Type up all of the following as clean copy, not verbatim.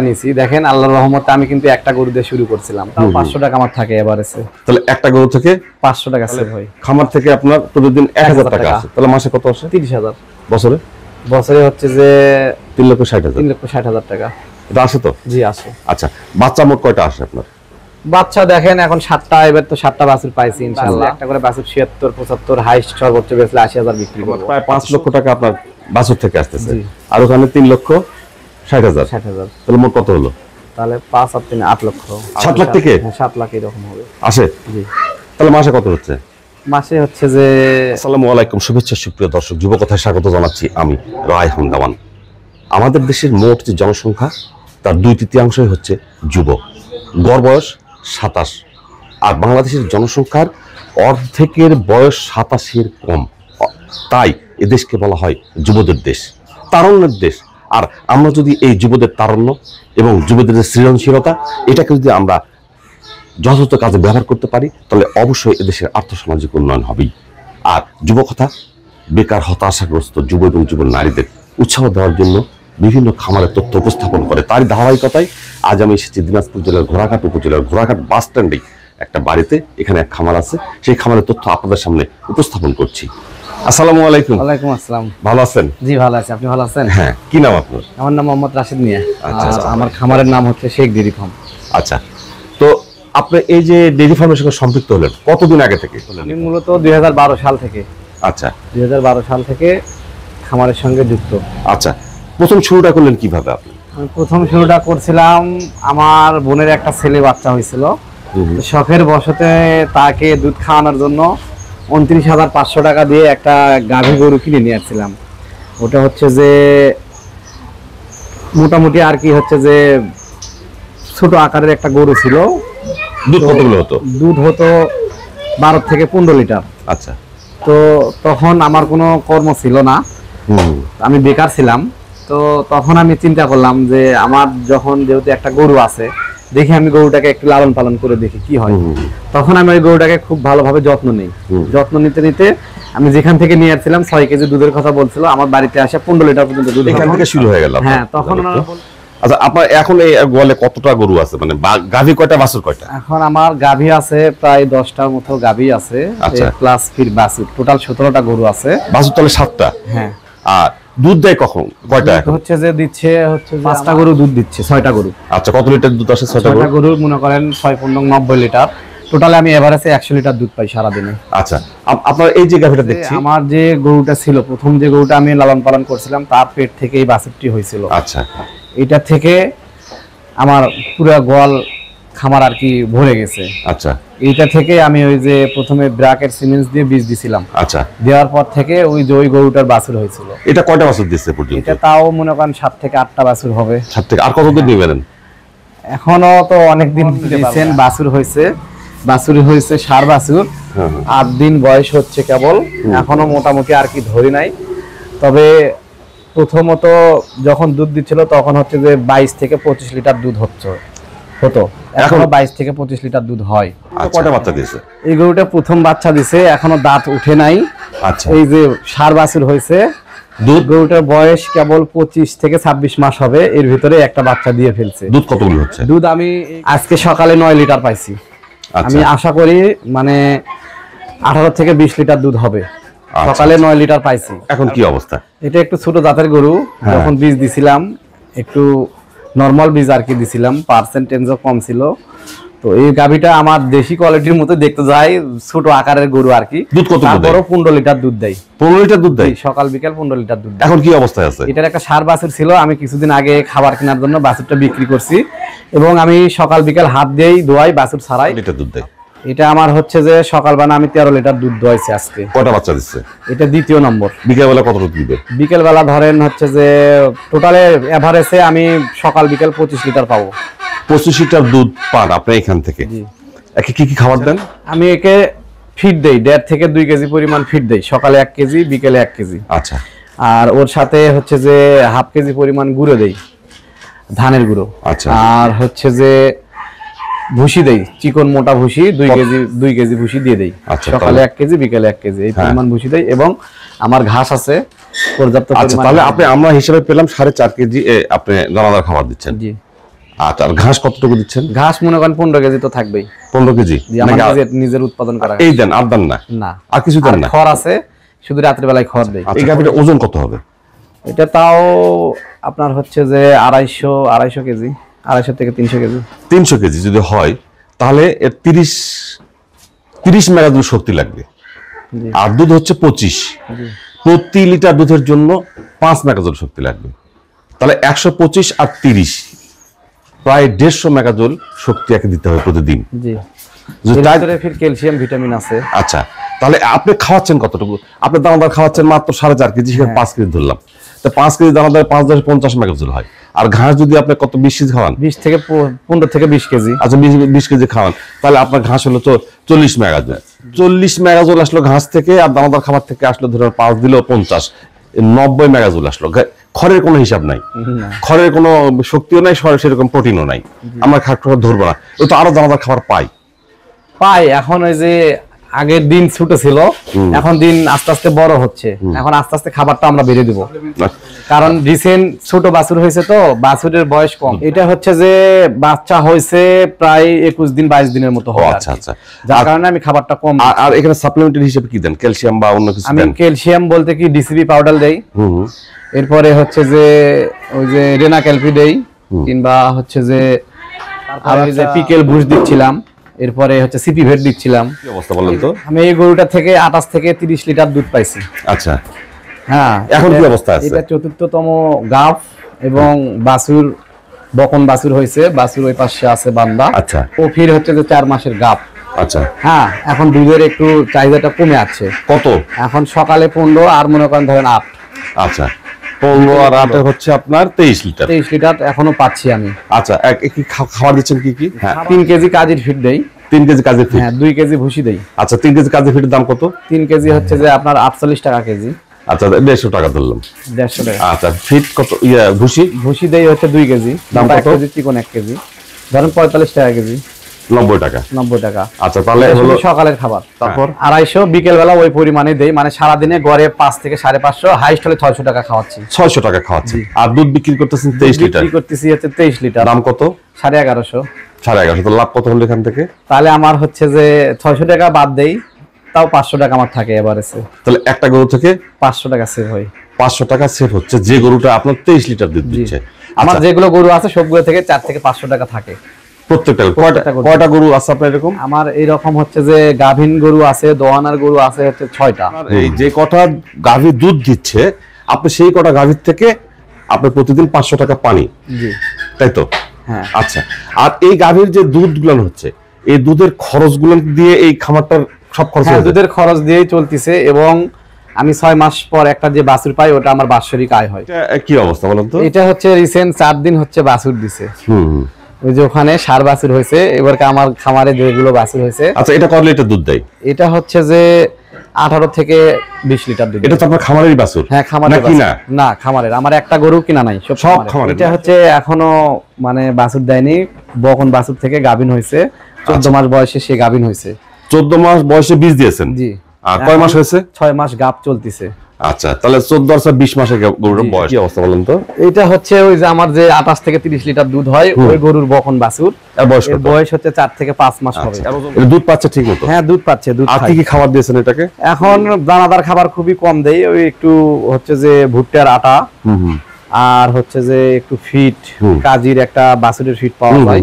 নিছি। দেখেন আল্লাহর রহমতে আমি কিন্তু একটা গরু দিয়ে শুরু করছিলাম, তাও 500 টাকা আমার থাকে এভারেজে। তাহলে একটা গরু থেকে 500 টাকা সেভ হয়। খামার থেকে আপনার প্রতিদিন 1000 টাকা আসে, তাহলে মাসে কত আসে? 30,000। বছরে? বছরে হচ্ছে যে 3,60,000। 3,60,000 টাকা এটা আসে তো? জি আসে। আচ্ছা, বাচ্চা মোট কয়টা আসে আপনার? বাচ্চা দেখেন এখন 7টা, এবার তো 7টা বাছুর পাইছি ইনশাআল্লাহ। একটা করে বাছুর 76, 75, হাইস্ট সর্বোচ্চ বেচলে 80,000 বিক্রি করব। প্রায় 5 লক্ষ টাকা আপনার বাছুর থেকে আসতেছে, জি। আর ওখানে 3,60,000। 60,000। তাহলে মোট কত হলো? তাহলে 5 আর 3 8 লক্ষ। 7 লাখ থেকে? হ্যাঁ 7 লাখ এরকম হবে। আসে? জি। তাহলে মাসে কত হচ্ছে? মাসে হচ্ছে যে আসসালামু আলাইকুম, শুভেচ্ছা সুপ্রিয় দর্শক, যুবকথায় স্বাগত জানাচ্ছি আমি রায়হান দেওয়ান। আমাদের দেশের মোট যে জনসংখ্যা তার 2/3 হচ্ছে যুবক, গড় বয়স 27, আর বাংলাদেশের জনসংখ্যার অর্ধেকের বয়স 27-এর কম। তাই এদেশকে বলা হয় যুবদের দেশ, তারুণ্যের দেশ। আর আমরা যদি এই যুবদের তারুণ্য এবং যুবদের যে সৃজনশীলতা, এটাকে যদি আমরা যথাযথ কাজে ব্যবহার করতে পারি, তাহলে অবশ্যই এদেশের আর্থসামাজিক উন্নয়ন হবেই। আর যুবকথা বেকার, হতাশাগ্রস্ত যুব এবং যুব নারীদের উৎসাহ দেওয়ার জন্য বিভিন্ন খামারের তথ্য উপস্থাপন করে। তারই ধারাবাহিকতায় আজ আমি এসেছি দিনাজপুর জেলার ঘোড়াঘাট উপজেলার ঘোড়াঘাট বাস স্ট্যান্ডে একটা বাড়িতে। এখানে এক খামার আছে, সেই খামারের তথ্য আপনাদের সামনে উপস্থাপন করছি। আসসালামু আলাইকুম। ওয়ালাইকুম আসসালাম। ভালো আছেন? জি ভালো আছি, আপনি ভালো আছেন? হ্যাঁ। কি নাম আপনার? আমার নাম মোহাম্মদ রাশিদ মিয়া। আচ্ছা, আর আচ্ছা। আমার খামারের নাম হচ্ছে শেখ ডেইরি ফার্ম। আচ্ছা, তো আপনি এই যে ডেইরি ফার্মের সঙ্গে সম্পৃক্ত হলেন কতদিন আগে থেকে? আমি মূলত 2012 সাল থেকে। আচ্ছা, 2012 সাল থেকে খামারের সঙ্গে যুক্ত। আচ্ছা, প্রথম শুরুটা করলেন কিভাবে আপনি? আমি প্রথম শুরুটা করছিলাম, আমার বোনের একটা ছেলে বাচ্চা হয়েছিল, শখের বশতে তাকে দুধ খাওয়ানোর জন্য 29,500 টাকা দিয়ে একটা গাভী গরু কিনে নিয়ে আসছিলাম। ওটা হচ্ছে যে মোটামুটি আর কি হচ্ছে যে ছোট আকারের একটা গরু ছিল। দুধ কতগুলো হতো? দুধ হতো 12 থেকে 15 লিটার। আচ্ছা। তো তখন আমার কোনো কর্ম ছিল না, আমি বেকার ছিলাম। তো তখন আমি চিন্তা করলাম যে আমার যখন যেহেতু একটা গরু আছে, দেখি আমি গরুটাকে একটু লালন পালন করে দেখি কি হয়। তখন আমি ওই গরুটাকে খুব ভালোভাবে যত্ন নিই। যত্ন নিতে নিতে আমি যেখান থেকে নিয়ে আসছিলাম 6 কেজি দুধের কথা বলছিল, আমার বাড়িতে আসে 15 লিটার পর্যন্ত দুধ। এখান থেকে শুরু হয়ে গেল? হ্যাঁ, তখন আচ্ছা, আপনার এখন এই গোয়ালে কতটা গরু আছে, মানে গাভী কয়টা, বাছুর কয়টা? এখন আমার গাভী আছে প্রায় 10টার মতো গাভী আছে, প্লাস ফির বাছুর, টোটাল 17টা গরু আছে। বাছুর তাহলে 7টা? হ্যাঁ। আর দুধ দেয় কখন, কয়টা? হচ্ছে যে দিচ্ছে হচ্ছে 5টা গরু দুধ দিচ্ছে, 6টা গরু। আচ্ছা, কত লিটার দুধ আসে 6টা গরু? মনে করেন 6-15-90 লিটার। টোটালে আমি এভারেজে 100 লিটার দুধ পাই সারা দিনে। আচ্ছা, আপনার এই যে গাভীটা দেখছি, আমার যে গরুটা ছিল প্রথম, যে গরুটা আমি লালন পালন করছিলাম, তার পেট থেকে এই বাছুরটি হয়েছিল। আচ্ছা। এটা থেকে আমার পুরো গোয়াল খামার আর কি ভরে গেছে। আচ্ছা। এইটা থেকে আমি ওই যে প্রথমে ব্রাকেট সিমেন্স দিয়ে বীজ দিছিলাম। আচ্ছা। দেওয়ার পর থেকে ওই যে ওই গরুটার বাছুর হয়েছিল। এটা কয়টা বাছুর দিচ্ছে পর্যন্ত? এটা তাও মনে করেন 7 থেকে 8টা বাছুর হবে। 7 থেকে? আর কতদিন নেবেন? এখনো তো অনেকদিন দিয়েছেন, বাছুর হয়েছে, বাছুরি হয়েছে সার বাছুর। 8 দিন বয়স হচ্ছে কেবল, এখনো মোটামুটি আর কি ধরি নাই। তবে প্রথমত যখন দুধ দিচ্ছিল তখন হচ্ছে যে 22 থেকে 25 লিটার দুধ হতো। এখনো 22 থেকে 25 লিটার দুধ হয়। কয়টা বাচ্চা দিয়েছে এই গরুটা? প্রথম বাচ্চা দিছে, এখনো দাঁত উঠে নাই। আচ্ছা। এই যে সার বাছুর হয়েছে, দুধ গরুটার বয়স কেবল 25 থেকে 26 মাস হবে, এর ভিতরে একটা বাচ্চা দিয়ে ফেলছে। দুধ কতগুলো হচ্ছে? দুধ আমি আজকে সকালে 9 লিটার পাইছি। আমি আশা করি মানে 18 থেকে 20 লিটার দুধ হবে। সকালে 9 লিটার পাইছি। এখন কি অবস্থা? এটা একটু ছোট জাতের গরু, যখন বীজ দিছিলাম একটু নরমাল বীজ আর কি দিছিলাম, পার্সেন্টেজও কম ছিল। তো এই গাভীটা আমার দেশি কোয়ালিটির মতো দেখতে যায়, ছোট আকারের গরু আর কি। দুধ কত দেয়? তারপরও 15 লিটার দুধ দেয়। 15 লিটার দুধ দেয় সকাল বিকাল 15 লিটার দুধ দেয়। এখন কি অবস্থায় আছে? এটার একটা সার বাছুর ছিল, আমি কিছুদিন আগে খাবার কেনার জন্য বাছুরটা বিক্রি করছি, এবং আমি সকাল বিকাল হাত দিয়েই দোয়াই, বাছুর ছাড়াই। লিটার দুধ দেয়? এটা আমার হচ্ছে যে সকালবেলা আমি 13 লিটার দুধ দোয়াইছি আজকে। কয়টা বাচ্চা দিচ্ছে? এটা দ্বিতীয় নম্বর। বিকেলবেলা কত দুধ দিবে? বিকেলবেলা ধরেন হচ্ছে যে টোটালে এভারেজে আমি সকাল বিকেল 25 লিটার পাবো। 25 লিটার দুধ পান আপনি এখান থেকে? একে কি কি খাবার দেন? আমি একে ফিড দেই, 1.5 থেকে 2 কেজি পরিমাণ ফিড দেই, সকালে 1 কেজি, বিকেলে 1 কেজি। আচ্ছা। আর ওর সাথে হচ্ছে যে হাফ কেজি পরিমাণ গুঁড়ো দেই, ধানের গুঁড়ো। আচ্ছা। আর হচ্ছে যে ভুসি দেই, চিকন মোটা ভুসি 2 কেজি ভুসি দিয়ে দেই। সকালে 1 কেজি, বিকেলে 1 কেজি, এই পরিমাণ ভুসি দেই। এবং আমার ঘাস আছে পর্যাপ্ত পরিমাণ। তাহলে আপনি আমরা হিসেবে পেলাম 4.5 কেজি আপনি দানাদার খাবার দিচ্ছেন। জি। আচ্ছা, আর ঘাস কতটুকু দিচ্ছেন? ঘাস মনে করেন 15 কেজি তো থাকবেই। 15 কেজি জি, আমার নিজের উৎপাদন করা। এই দেন, আর দেন না? না, আর কিছু দেন না? খড় আছে, শুধু রাত্রে বেলায় খড় দেই। এই গাভীটার ওজন কত হবে? এটা তাও আপনার হচ্ছে যে 250 কেজি, 250 থেকে 300 কেজি। 300 কেজি যদি হয় তাহলে এর 30 মেগাজুল শক্তি লাগবে। জি। আর দুধ হচ্ছে 25, প্রতি লিটার দুধের জন্য 5 মেগাজুল শক্তি লাগবে। তাহলে 125 আর 30 প্রায় 150 মেগাজুল শক্তি একে দিতে হবে প্রতিদিন। জি, যদি এর তাই- ভিতরে ফির ক্যালসিয়াম ভিটামিন আছে। আচ্ছা, তাহলে আপনি খাওয়াচ্ছেন কতটুকু? আপনি দানাদার খাওয়াচ্ছেন মাত্র 4.5 কেজি, সেখানে 5 কেজি ধরলাম, তো 5 কেজি দানাদার 5 10 50 মেগাজুল হয়। আর ঘাস যদি আপনি কত 20 কেজি খাওয়ান, 15 থেকে 20 কেজি। আচ্ছা 20 কেজি খাওয়ান, তাহলে আপনার ঘাস হলো 40 মেগাজুল। 40 মেগাজুল আসলো ঘাস থেকে, আর দানাদার খাবার থেকে আসলো ধরুন 5 দিলেও 50, 90 মেগাজুল আসলো। খড়ের কোনো হিসাব নাই, খড়ের কোনো শক্তিও নাই, সেরকম প্রোটিনও নাই। আমরা খাবার ধরবো না, ও তো আরো দানাদার খাবার পাই। এখন ওই যে আগের দিন ছোট ছিল, এখন দিন আস্তে আস্তে বড় হচ্ছে, এখন আস্তে আস্তে খাবারটা আমরা বেড়ে দিব। কারণ রিসেন্ট ছোট বাছুর হয়েছে, তো বাছুরের বয়স কম। এটা হচ্ছে যে বাচ্চা হয়েছে প্রায় 21 দিন 22 দিনের মতো হবে। আচ্ছা আচ্ছা, যার কারণে আমি খাবারটা কম। আর এখানে সাপ্লিমেন্টারি হিসেবে কি দেন? ক্যালসিয়াম বা অন্য কিছু আমি দেন? ক্যালসিয়াম বলতে কি ডিসিবি পাউডার দেই, এরপরে হচ্ছে যে ওই যে রেনা ক্যালপি দেই, কিংবা হচ্ছে যে আর ওই যে পিকেল বুশ দিচ্ছিলাম, এরপরে হচ্ছে সিপি ভেট দিচ্ছিলাম। কি অবস্থা বলেন তো? আমি এই গরুটা থেকে 28 থেকে 30 লিটার দুধ পাইছি। আচ্ছা, হ্যাঁ, এখন কি অবস্থা আছে? এটা 4র্থতম গাভ, এবং বাছুর বকন বাছুর হয়েছে, বাছুর ওই পাশে আছে বান্দা। আচ্ছা, ও ফির হচ্ছে যে 4 মাসের গাভ। আচ্ছা, হ্যাঁ, এখন দুধের একটু চাহিদাটা কমে আছে। কত? এখন সকালে 15, আর মনে করেন ধরেন 8। আচ্ছা, 15 আর 8 হচ্ছে আপনার 23 লিটার। 23 লিটার এখনো পাচ্ছি আমি। আচ্ছা, কি খাবার দিচ্ছেন কি কি? হ্যাঁ, 3 কেজি কাজের ফিট দেই। 3 কেজি কাজের ফিট। হ্যাঁ, 2 কেজি ভুসি দেই। আচ্ছা, 3 কেজি কাজের ফিটের দাম কত? 3 কেজি হচ্ছে যে আপনার 48 টাকা কেজি। আচ্ছা, 150 টাকা ধরলাম। 150 টাকা। আচ্ছা, ফিট কত? ভুসি ভুসি দেই হচ্ছে 2 কেজি, দাম দাম কত? 1 কেজি, চিকন 1 কেজি ধরেন 45 টাকা কেজি। 90 টাকা। 90 টাকা। আচ্ছা, তাহলে এটা হলো শুধু সকালের খাবার। তারপর 250 বিকেল বেলা ওই পরিমাণে দেই, মানে সারাদিনে গড়ে 5 থেকে 550, হাইস্ট হলে 600 টাকা খাওয়াচ্ছি। 600 টাকা খাওয়াচ্ছি। আর দুধ বিক্রি করতেছেন 23 লিটার। বিক্রি করতেছি হচ্ছে 23 লিটার। দাম কত? 1150। 1150। তো লাভ কত হলো এখান থেকে? তাহলে আমার হচ্ছে যে 600 টাকা বাদ দেই, তাও 500 টাকা আমার থাকে এভারেজে। তাহলে একটা গরু থেকে 500 টাকা সেভ হয়। 500 টাকা সেভ হচ্ছে, যে গরুটা আপনার 23 লিটার দুধ দিচ্ছে। আমার আচ্ছা, যেগুলো গরু আছে সবগুলো থেকে 4 থেকে 500 টাকা থাকে প্রত্যেকটা প্রত্যেকটা গরু। কয়টা গরু আছে আপনার এরকম? আমার এইরকম হচ্ছে যে গাভীন গরু আছে, দোয়ানার গরু আছে হচ্ছে 6টা। এই যে কটা গাভী দুধ দিচ্ছে, আপনি সেই কটা গাভীর থেকে আপনি প্রতিদিন 500 টাকা পানি, জি, তাই তো? হ্যাঁ। আচ্ছা, আর এই গাভীর যে দুধগুলো হচ্ছে, এই দুধের খরচগুলো দিয়ে এই খামারটার সব খরচ হ্যাঁ, হয়ে যায়? দুধের খরচ দিয়েই চলতেছে, এবং আমি 6 মাস পর একটা যে বাছুর পাই, ওটা আমার বাৎসরিক আয় হয়। এটা কি অবস্থা বলেন তো? এটা হচ্ছে রিসেন্ট 4 দিন হচ্ছে বাছুর দিছে। হুম। ওই যে ওখানে সার বাছুর হয়েছে, এবারকে আমার খামারে যেগুলো বাছুর হয়েছে, আচ্ছা, এটা কত লিটার দুধ দেয়? এটা হচ্ছে যে 18 থেকে 20 লিটার দুধ। এটা তো আপনার খামারেরই বাছুর? হ্যাঁ, খামারের নাকি না? বাছুর। না, খামারের। আমার একটা গরু কিনা নাই, সব খামারের। এটা হচ্ছে এখনো মানে বাছুর দেয়নি, বকন বাছুর থেকে গাভীন হয়েছে। 14 মাস বয়সে সে গাভীন হয়েছে। 14 মাস বয়সে বীজ দিয়েছেন? জি। আর কয় মাস হয়েছে? 6 মাস গাভ চলতেছে। আচ্ছা, তাহলে 14 আর 20 মাসের গরুর বয়স। কি অবস্থা বলেন তো? এটা হচ্ছে ওই যে আমার যে 28 থেকে 30 লিটার দুধ হয়, ওই গরুর বকন বাছুর। এর বয়স এর কত? বয়স হচ্ছে 4 থেকে 5 মাস হবে। এটা দুধ পাচ্ছে ঠিক মতো? হ্যাঁ, দুধ পাচ্ছে, দুধ আর খায়। কি কি খাবার দিয়েছেন এটাকে? এখন দানাদার খাবার খুবই কম দেই, ওই একটু হচ্ছে যে ভুট্টার আটা, আর হচ্ছে যে একটু ফিট, কাজির একটা বাছুরের ফিট পাওয়া যায়।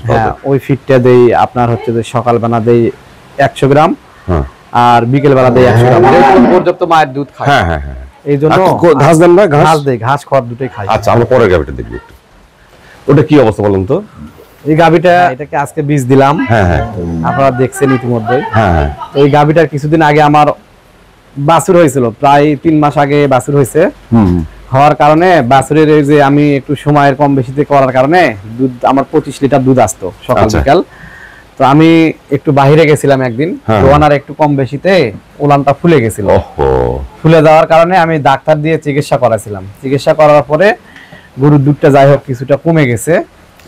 হ্যাঁ, ওই ফিটটা দেই আপনার হচ্ছে যে সকালবেলা দেই 100 গ্রাম, হ্যাঁ, আর বিকেল বেলা দেই 100 গ্রাম। যেহেতু পর্যাপ্ত মায়ের দুধ খায়, হ্যাঁ, হ্যাঁ, হ্যাঁ। এই জন্য ঘাস দেন না? ঘাস দেই, ঘাস খড় দুটোই খাই। আচ্ছা, আমরা পরের গাভিটা দেখবো একটু। ওটা কি অবস্থা বলেন তো? এই গাভিটা, এটাকে আজকে বীজ দিলাম, হ্যাঁ, হ্যাঁ, আপনারা দেখছেন ইতিমধ্যে। হ্যাঁ, হ্যাঁ। এই গাভিটার কিছুদিন আগে আমার বাছুর হয়েছিল, প্রায় 3 মাস আগে বাছুর হয়েছে। হওয়ার কারণে বাছুরের এই যে আমি একটু সময়ের কম বেশিতে করার কারণে দুধ আমার 25 লিটার দুধ আসতো সকাল আচ্ছা। বিকাল। তো আমি একটু বাইরে গেছিলাম একদিন, হ্যাঁ। দোয়ানার একটু কম বেশিতে ওলানটা ফুলে গেছিল। ওহো। ফুলে যাওয়ার কারণে আমি ডাক্তার দিয়ে চিকিৎসা করাছিলাম। চিকিৎসা করার পরে গরুর দুধটা যাই হোক কিছুটা কমে গেছে।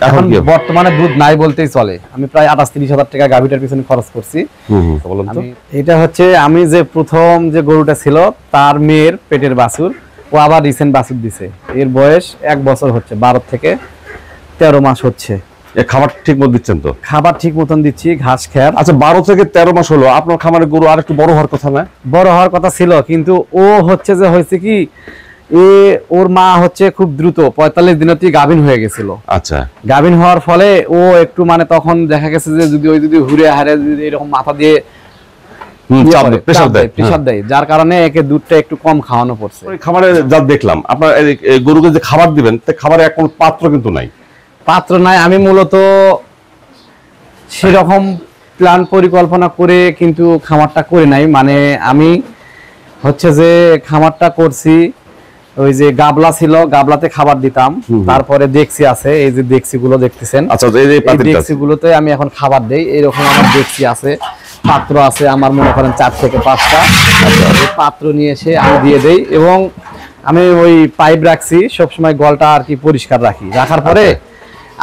এখন কি হবে? বর্তমানে দুধ নাই বলতেই চলে। আমি প্রায় 28-30 হাজার টাকা গাভীটার পিছনে খরচ করছি। বলেন তো? এটা হচ্ছে আমি যে প্রথম যে গরুটা ছিল তার মেয়ের পেটের বাছুর, ও আবার রিসেন্ট বাছুর দিছে। এর বয়স 1 বছর হচ্ছে, 12 থেকে 13 মাস হচ্ছে। খাবার ঠিক মতো দিচ্ছেন তো? খাবার ঠিক মতন দিচ্ছি, ঘাস খ্যার। আচ্ছা, 12 থেকে 13 মাস হলো, আপনার খামারের গরু আর একটু বড় হওয়ার কথা না? বড় হওয়ার কথা ছিল, কিন্তু ও হচ্ছে যে হয়েছে কি, ওর মা হচ্ছে খুব দ্রুত 45 দিনেতেই গাভিন হয়ে গেছিল। আচ্ছা, গাভিন হওয়ার ফলে ও একটু মানে তখন দেখা গেছে যে যদি হুড়ে হারে যদি এরকম মাথা দিয়ে প্রেসার দেয়, যার কারণে একে দুধটা একটু কম খাওয়ানো পড়ছে। খামারে যা দেখলাম, আপনার গরুকে যে খাবার দিবেন, খাবারে এখন পাত্র কিন্তু নাই। পাত্র নাই, আমি মূলত সেরকম প্ল্যান পরিকল্পনা করে কিন্তু খামারটা করে নাই। মানে আমি হচ্ছে যে খামারটা করছি, ওই যে গাবলা ছিল, গাবলাতে খাবার দিতাম, তারপরে ডেকচি আছে, এই যে ডেকচি গুলো দেখতেছেন, আচ্ছা, এই ডেকচি গুলোতে আমি এখন খাবার দেই। এরকম আমার ডেকচি আছে, পাত্র আছে আমার, মনে করেন 4 থেকে 5টা পাত্র নিয়ে এসে আমি দিয়ে দেই। এবং আমি ওই পাইপ রাখছি, সবসময় গলটা আর কি পরিষ্কার রাখি। রাখার পরে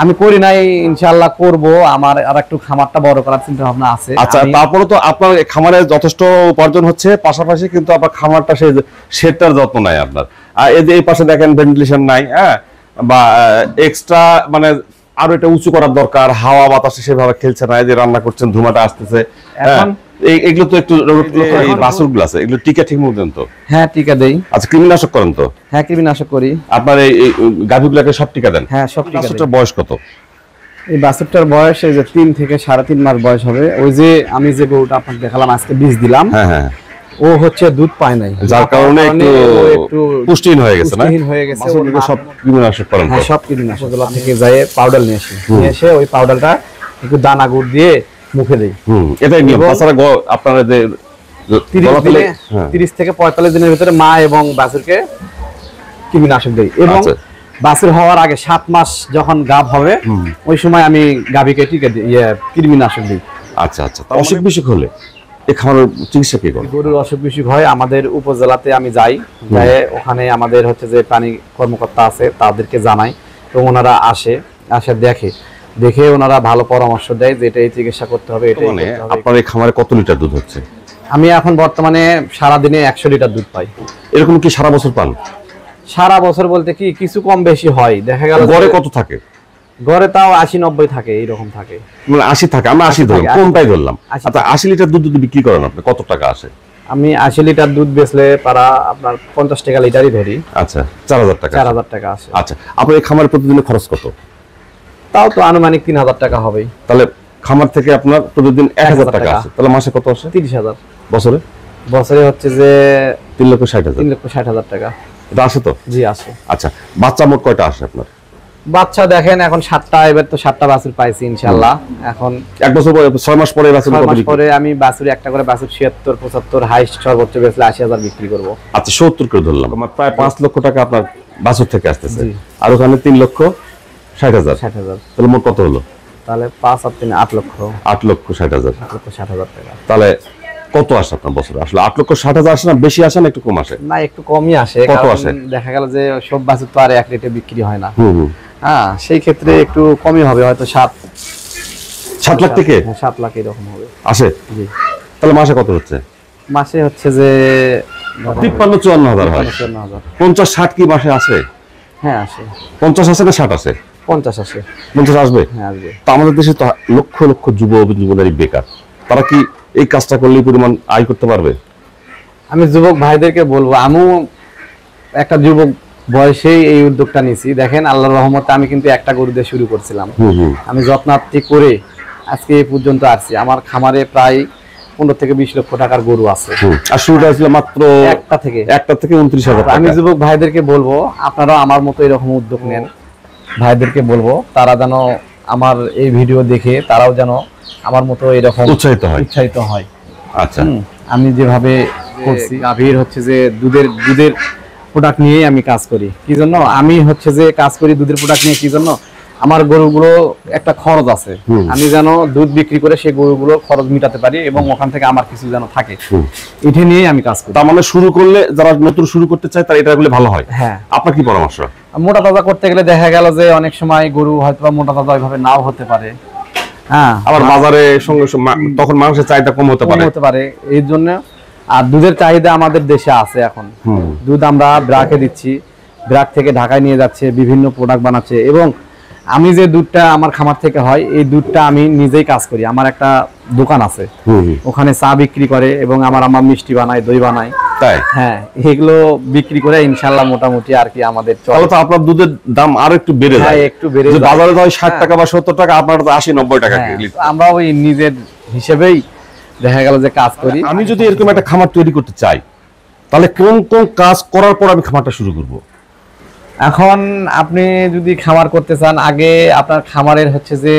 আমি করি নাই, ইনশাআল্লাহ করব, আমার আর একটু খামারটা বড় করার চিন্তা ভাবনা আছে। আচ্ছা, তারপরে তো আপনার খামারে যথেষ্ট উপার্জন হচ্ছে, পাশাপাশি কিন্তু আপনার খামারটা সেই শেডটার যত্ন নাই আপনার। আর এই পাশে দেখেন ভেন্টিলেশন নাই, হ্যাঁ, বা এক্সট্রা মানে আরো এটা উঁচু করার দরকার, হাওয়া বাতাসে সেভাবে খেলছে না, এই যে রান্না করছেন ধুমাটা আসতেছে, এখন এগুলো তো একটু বাছুরগুলো আছে, এগুলো টিকা ঠিক মতো দেন তো? হ্যাঁ, টিকা দেই। আচ্ছা, কৃমিনাশক করেন তো? হ্যাঁ, কৃমিনাশক করি। আপনার এই গাভীগুলোকে সব টিকা দেন? হ্যাঁ, সব টিকা দেই। বয়স কত? এই বাছুরটার বয়স এই যে 3 থেকে 3.5 মাস বয়স হবে। ওই যে আমি যে গরুটা আপনাকে দেখালাম আজকে বীজ দিলাম, হ্যাঁ হ্যাঁ, ও হচ্ছে দুধ পায় নাই, যার কারণে একটু পুষ্টিহীন হয়ে গেছে না? পুষ্টিহীন হয়ে গেছে। বাছুরগুলোকে সব কৃমিনাশক করেন? হ্যাঁ, সব কৃমিনাশক থেকে যায় পাউডার নিয়ে এসে ওই পাউডারটা একটু দানা গুড় দিয়ে মুখে দেই। এটাই নিয়ম। তাছাড়া আপনারা যে 30 থেকে 45 দিনের ভিতরে মা এবং বাছুরকে কৃমিনাশক দেই। এবং বাছুর হওয়ার আগে 7 মাস যখন গাভ হবে, ওই সময় আমি গাভীকে টিকা দিই, কৃমিনাশক দিই। আচ্ছা আচ্ছা, অসুখ বিসুখ হলে এই খামারের চিকিৎসা কি করে? গরুর অসুখ বিসুখ হয়, আমাদের উপজেলাতে আমি যাই, ওখানে আমাদের হচ্ছে যে প্রাণী কর্মকর্তা আছে, তাদেরকে জানাই, তো ওনারা আসে দেখে ওনারা ভালো পরামর্শ দেয় যে এটাই চিকিৎসা করতে হবে। আপনার এই খামারে কত লিটার দুধ হচ্ছে? আমি এখন বর্তমানে সারাদিনে 100 লিটার দুধ পাই। এরকম কি সারা বছর পান? সারা বছর বলতে কি কিছু কম বেশি হয়, দেখা গেল গড়ে কত থাকে? গড়ে তাও 80-90 থাকে, এইরকম থাকে। মানে 80 থাকে, আমরা 80 ধরলাম, কোনটাই ধরলাম। আচ্ছা, 80 লিটার দুধ যদি বিক্রি করেন আপনি কত টাকা আসে? আমি 80 লিটার দুধ বেচলে পারা আপনার 50 টাকা লিটারই ধরি। আচ্ছা, 4000 টাকা। 4000 টাকা আসে। আচ্ছা, আপনার এই খামারের প্রতিদিনের খরচ কত? তাও তো আনুমানিক 3000 টাকা হবেই। তাহলে খামার থেকে আপনার প্রতিদিন 1000 টাকা আসে, তাহলে মাসে কত আসে? 30,000। বছরে হচ্ছে যে 3,60,000। 3,60,000 টাকা। এটা আসে তো? জি, আসে। আচ্ছা, বাচ্চা মোট কয়টা আসে আপনার? বাচ্চা দেখেন এখন 7টা, এবার তো 7টা বাছুর পাইছি ইনশাআল্লাহ। এখন 1 বছর পরে 6 মাস পরে বাছুর কত বিক্রি? পরে আমি বাছুর একটা করে বাছুর 76-75 হাইস্ট সর্বোচ্চ বেচলে 80,000 বিক্রি করব। আচ্ছা, 70 করে ধরলাম, আমার প্রায় 5 লক্ষ টাকা আপনার বাছুর থেকে আসতেছে, আর ওখানে 3,60,000। তাহলে মোট কত হলো? তাহলে 5 আর 3 8 লক্ষ। 8,60,000। 8,60,000 টাকা। তাহলে কত আসে আপনার বছরে? আসলে 8,60,000 আসে না, বেশি আসে না একটু কম আসে? না, একটু কমই আসে। কত আসে? দেখা গেল যে সব বাছুর তো আর এক রেটে বিক্রি হয় না। হ্যাঁ, সেই ক্ষেত্রে একটু কমই হবে, হয়তো 7 লাখ থেকে 7 লাখ এরকম হবে আসে। জি। তাহলে মাসে কত হচ্ছে? মাসে হচ্ছে যে 53-54,000 হয়। 50-60 কি মাসে আসে? হ্যাঁ, আসে। 50 আসে না 60 আসে? 50 আসে। 50 আসবে? হ্যাঁ, আসবে। তো আমাদের দেশে তো লক্ষ লক্ষ যুবনারী বেকার, তারা কি এই কাজটা করলে পরিমাণ আয় করতে পারবে? আমি যুবক ভাইদেরকে বলবো, আমিও একটা যুবক বয়সেই এই উদ্যোগটা নিয়েছি। দেখেন, আল্লাহর রহমতে আমি কিন্তু একটা গরু দিয়ে শুরু করছিলাম। আমি যত্নার্থী করে আজকে এই পর্যন্ত আসছি। আমার খামারে প্রায় 15 থেকে 20 লক্ষ টাকার গরু আছে। আর শুরুটা ছিল মাত্র একটা থেকে 29,000 টাকা। আমি যুবক ভাইদেরকে বলবো, আপনারাও আমার মতো এরকম উদ্যোগ নেন। ভাইদেরকে বলবো তারা যেন আমার এই ভিডিও দেখে তারাও যেন আমার মতো এরকম উৎসাহিত হয়। আচ্ছা, আমি যেভাবে করছি, গাভীর হচ্ছে যে দুধের প্রোডাক্ট নিয়ে আমি কাজ করি। কি জন্য আমি হচ্ছে যে কাজ করি দুধের প্রোডাক্ট নিয়ে? কি জন্য? আমার গরুগুলো একটা খরচ আছে, আমি যেন দুধ বিক্রি করে সেই গরুগুলোর খরচ মিটাতে পারি এবং ওখান থেকে আমার কিছু যেন থাকে, এটা নিয়ে আমি কাজ করি। তার মানে শুরু করলে যারা নতুন শুরু করতে চায় তারা এটা করলে ভালো হয়। হ্যাঁ। আপনার কি পরামর্শ? মোটা তাজা করতে গেলে দেখা গেল যে অনেক সময় গরু হয়তো মোটা তাজা ওইভাবে নাও হতে পারে। হ্যাঁ, আবার বাজারে সঙ্গে তখন মাংসের চাহিদা কম হতে পারে। এই জন্য আর দুধের চাহিদা আমাদের দেশে আছে এখন। দুধ আমরা ব্রাকে দিচ্ছি, ব্রাক থেকে ঢাকায় নিয়ে যাচ্ছে, বিভিন্ন প্রোডাক্ট বানাচ্ছে। এবং আমি যে দুধটা আমার খামার থেকে হয় এই দুধটা আমি নিজেই কাজ করি। আমার একটা দোকান আছে, ওখানে চা বিক্রি করে এবং আমার আম্মা মিষ্টি বানায়, দই বানায়। তাই? হ্যাঁ, এগুলো বিক্রি করে ইনশাআল্লাহ মোটামুটি আর কি আমাদের চলে। তাহলে তো আপনার দুধের দাম আরো একটু বেড়ে যায়। হ্যাঁ, একটু বেড়ে যে যায়। বাজারে হয় 60 টাকা বা 70 টাকা, আপনার তো 80-90 টাকা হ্যাঁ, লিটার। আমরা ওই নিজের হিসেবেই দেখা গেল যে কাজ করি। আমি যদি এরকম একটা খামার তৈরি করতে চাই, তাহলে কোন কোন কাজ করার পর আমি খামারটা শুরু করব? এখন আপনি যদি খামার করতে চান, আগে আপনার খামারের হচ্ছে যে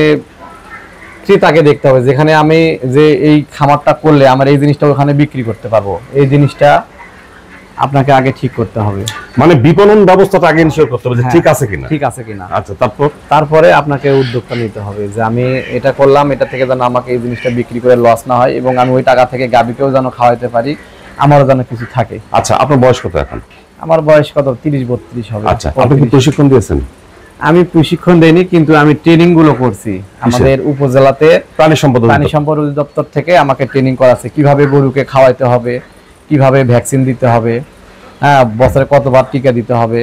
ক্রেতাকে দেখতে হবে, যেখানে আমি যে এই খামারটা করলে আমার এই জিনিসটা ওখানে বিক্রি করতে পারবো, এই জিনিসটা আপনাকে আগে ঠিক করতে হবে। মানে বিপণন ব্যবস্থাটা আগে ইনশিওর করতে হবে যে হ্যাঁ, ঠিক আছে কিনা। ঠিক আছে কিনা। আচ্ছা, তারপর? তারপরে আপনাকে উদ্যোগটা নিতে হবে যে আমি এটা করলাম, এটা থেকে যেন আমাকে এই জিনিসটা বিক্রি করে লস না হয় এবং আমি ওই টাকা থেকে গাভীকেও যেন খাওয়াইতে পারি, আমারও যেন কিছু থাকে। আচ্ছা, আপনার বয়স কত এখন? আমার বয়স কত, 30-32 হবে। আচ্ছা, আপনি কি প্রশিক্ষণ দিয়েছেন? আমি প্রশিক্ষণ দেইনি, কিন্তু আমি ট্রেনিং গুলো করছি আমাদের উপজেলাতে। প্রাণী সম্পদ অধিদপ্তর থেকে আমাকে ট্রেনিং করাচ্ছে কিভাবে গরুকে খাওয়াইতে হবে, কিভাবে ভ্যাকসিন দিতে হবে, হ্যাঁ, বছরে কতবার টিকা দিতে হবে,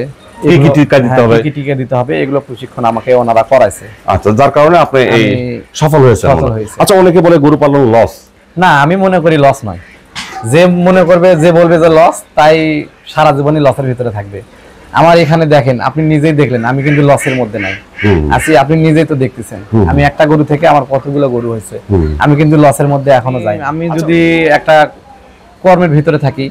কি কি টিকা দিতে হবে, কি টিকা দিতে হবে, এগুলো প্রশিক্ষণ আমাকে ওনারা করাইছে। আচ্ছা, যার কারণে আপনি এই সফল হয়েছেন। আচ্ছা, অনেকে বলে গরু পালন লস। না, আমি মনে করি লস নয়। যে মনে করবে, যে বলবে যে লস, তাই সারা জীবনই লসের ভিতরে থাকবে। আমার এখানে দেখেন, আপনি নিজেই দেখলেন আমি কিন্তু লসের মধ্যে নাই আছি, আপনি নিজেই তো দেখতেছেন। আমি একটা গরু থেকে আমার কতগুলো গরু হয়েছে, আমি কিন্তু লসের মধ্যে এখনো যাই। আমি যদি একটা কর্মের ভিতরে থাকি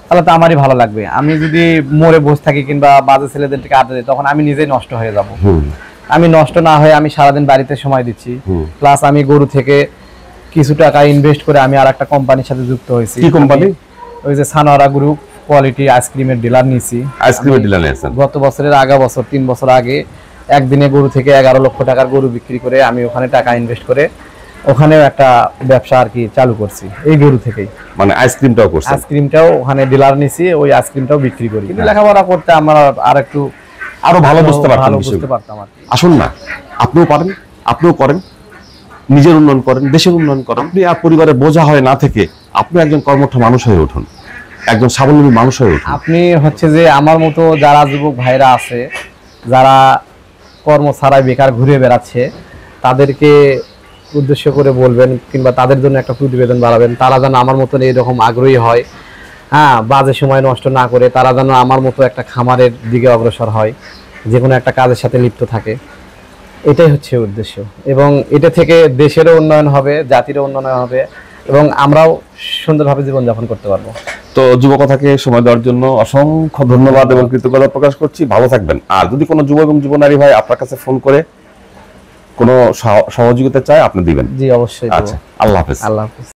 তাহলে তো আমারই ভালো লাগবে। আমি যদি মরে বসে থাকি কিংবা বাজে ছেলেদের থেকে আড্ডা দিই, তখন আমি নিজেই নষ্ট হয়ে যাব। আমি নষ্ট না হয়ে আমি সারাদিন বাড়িতে সময় দিচ্ছি, প্লাস আমি গরু থেকে কিছু টাকা ইনভেস্ট করে আমি আর একটা কোম্পানির সাথে যুক্ত হয়েছি। কি কোম্পানি? ওই যে সানোয়ারা গ্রুপ কোয়ালিটি আইসক্রিমের ডিলার নিয়েছি। আইসক্রিমের ডিলার নিয়েছেন? গত বছরের আগা বছর 3 বছর আগে একদিনে গরু থেকে 11 লক্ষ টাকার গরু বিক্রি করে আমি ওখানে টাকা ইনভেস্ট করে ওখানেও একটা ব্যবসা আর কি চালু করছি এই গরু থেকেই। মানে আইসক্রিমটাও করছেন? আইসক্রিমটাও ওখানে ডিলার নিয়েছি, ওই আইসক্রিমটাও বিক্রি করি। কিন্তু লেখাপড়া করতে আমার আর একটু আরো ভালো বুঝতে পারতাম। আর কি। আসুন না, আপনিও পারেন, আপনিও করেন, নিজের উন্নয়ন করেন, দেশের উন্নয়ন করেন। আপনি আর পরিবারের বোঝা হয়ে না থেকে আপনি একজন কর্মঠ মানুষ হয়ে উঠুন, একজন স্বাবলম্বী মানুষ হয়ে উঠুন। আপনি হচ্ছে যে আমার মতো যারা যুবক ভাইরা আছে, যারা কর্ম ছাড়াই বেকার ঘুরে বেড়াচ্ছে, তাদেরকে উদ্দেশ্য করে বলবেন কিংবা তাদের জন্য একটা প্রতিবেদন বানাবেন, তারা যেন আমার মতন এরকম আগ্রহী হয়। হ্যাঁ, বাজে সময় নষ্ট না করে তারা যেন আমার মতো একটা খামারের দিকে অগ্রসর হয়, যে কোনো একটা কাজের সাথে লিপ্ত থাকে। এটাই হচ্ছে উদ্দেশ্য, এবং এটা থেকে দেশেরও উন্নয়ন হবে, জাতিরও উন্নয়ন হবে এবং আমরাও সুন্দরভাবে জীবনযাপন করতে পারবো। তো যুবকথাকে সময় দেওয়ার জন্য অসংখ্য ধন্যবাদ এবং কৃতজ্ঞতা প্রকাশ করছি। ভালো থাকবেন। আর যদি কোনো যুব এবং যুবনারী ভাই আপনার কাছে ফোন করে কোনো সহযোগিতা চায়, আপনি দিবেন? জি, অবশ্যই। আচ্ছা, আল্লাহ হাফেজ। আল্লাহ হাফেজ।